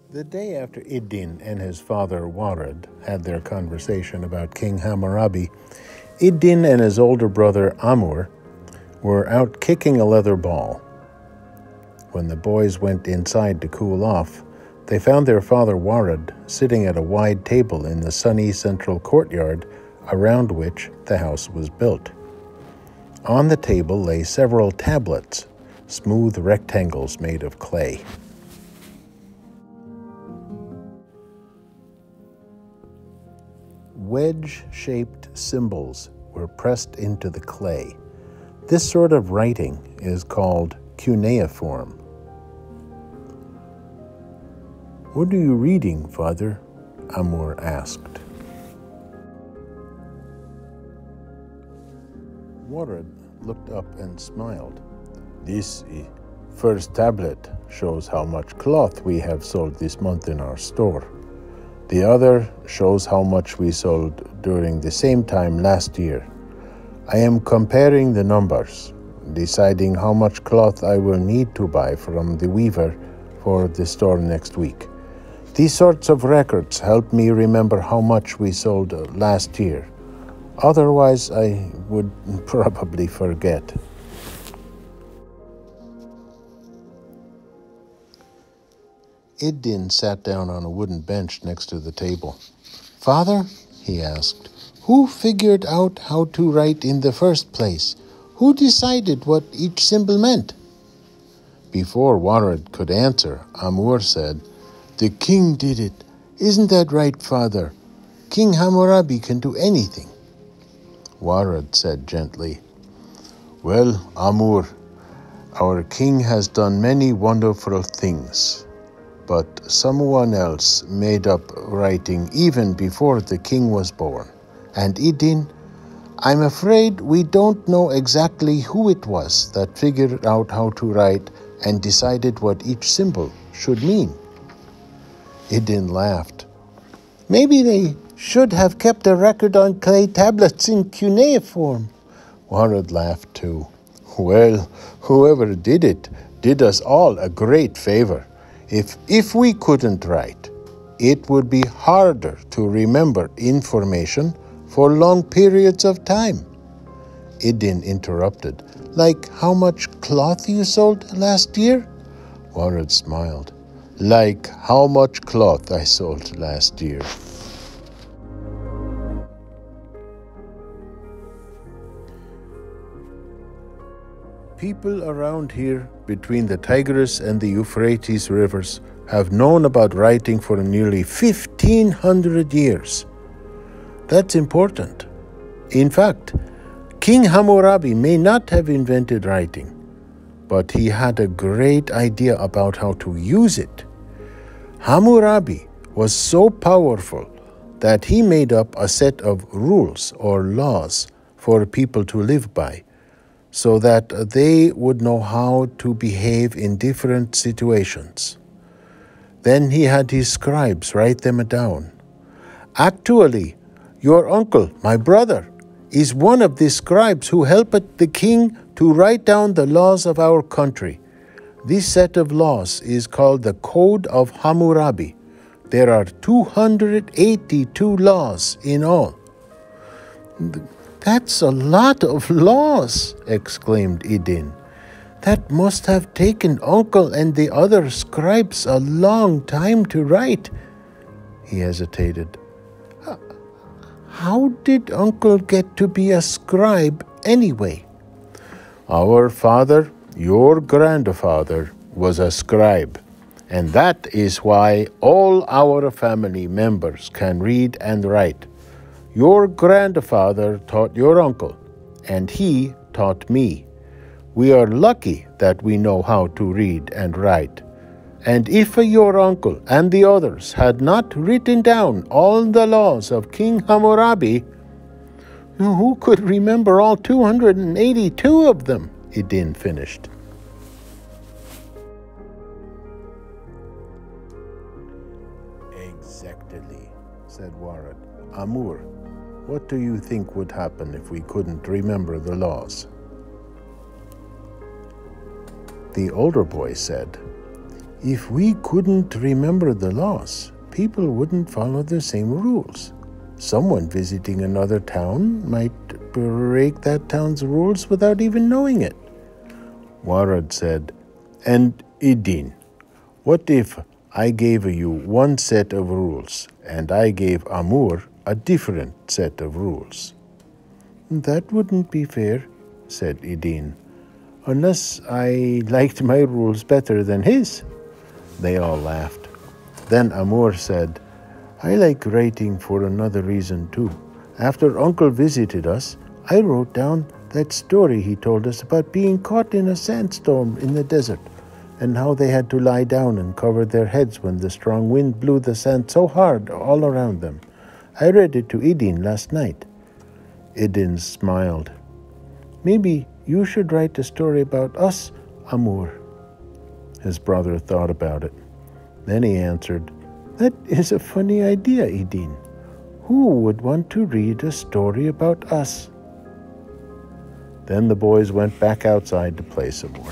The day after Idin and his father Warad had their conversation about King Hammurabi, Idin and his older brother Amur were out kicking a leather ball. When the boys went inside to cool off, they found their father Warad sitting at a wide table in the sunny central courtyard around which the house was built. On the table lay several tablets, smooth rectangles made of clay. Wedge-shaped symbols were pressed into the clay. This sort of writing is called cuneiform. "What are you reading, Father?" Amur asked. Warad looked up and smiled. "This first tablet shows how much cloth we have sold this month in our store. The other shows how much we sold during the same time last year. I am comparing the numbers, deciding how much cloth I will need to buy from the weaver for the store next week. These sorts of records help me remember how much we sold last year. Otherwise, I would probably forget." Idin sat down on a wooden bench next to the table. "Father," he asked, "who figured out how to write in the first place? Who decided what each symbol meant?" Before Warad could answer, Amur said, "The king did it. Isn't that right, Father? King Hammurabi can do anything." Warad said gently, "Well, Amur, our king has done many wonderful things. But someone else made up writing even before the king was born. And Idin, I'm afraid we don't know exactly who it was that figured out how to write and decided what each symbol should mean." Idin laughed. "Maybe they should have kept a record on clay tablets in cuneiform." Warad laughed too. "Well, whoever did it did us all a great favor. If we couldn't write, it would be harder to remember information for long periods of time." Idin interrupted. "Like how much cloth you sold last year?" Warad smiled. "Like how much cloth I sold last year." People around here, between the Tigris and the Euphrates rivers, have known about writing for nearly 1,500 years. That's important. In fact, King Hammurabi may not have invented writing, but he had a great idea about how to use it. Hammurabi was so powerful that he made up a set of rules or laws for people to live by, so that they would know how to behave in different situations. Then he had his scribes write them down. Actually, your uncle, my brother, is one of the scribes who helped the king to write down the laws of our country. This set of laws is called the Code of Hammurabi. There are 282 laws in all. "That's a lot of laws," exclaimed Idin. "That must have taken Uncle and the other scribes a long time to write." He hesitated. "How did Uncle get to be a scribe anyway?" "Our father, your grandfather, was a scribe, and that is why all our family members can read and write. Your grandfather taught your uncle, and he taught me. We are lucky that we know how to read and write. And if your uncle and the others had not written down all the laws of King Hammurabi, who could remember all 282 of them?" Idin finished. "Exactly," said Warad. "Amur, what do you think would happen if we couldn't remember the laws?" The older boy said, If we couldn't remember the laws, people wouldn't follow the same rules. Someone visiting another town might break that town's rules without even knowing it. Warad said, "And Idin, what if I gave you one set of rules and I gave Amur a different set of rules?" "That wouldn't be fair," said Idin, "unless I liked my rules better than his." They all laughed. Then Amur said, "I like writing for another reason too. After Uncle visited us, I wrote down that story he told us about being caught in a sandstorm in the desert, and how they had to lie down and cover their heads when the strong wind blew the sand so hard all around them. I read it to Idin last night." Idin smiled. "Maybe you should write a story about us, Amur." His brother thought about it. Then he answered, "That is a funny idea, Idin. Who would want to read a story about us?" Then the boys went back outside to play some more.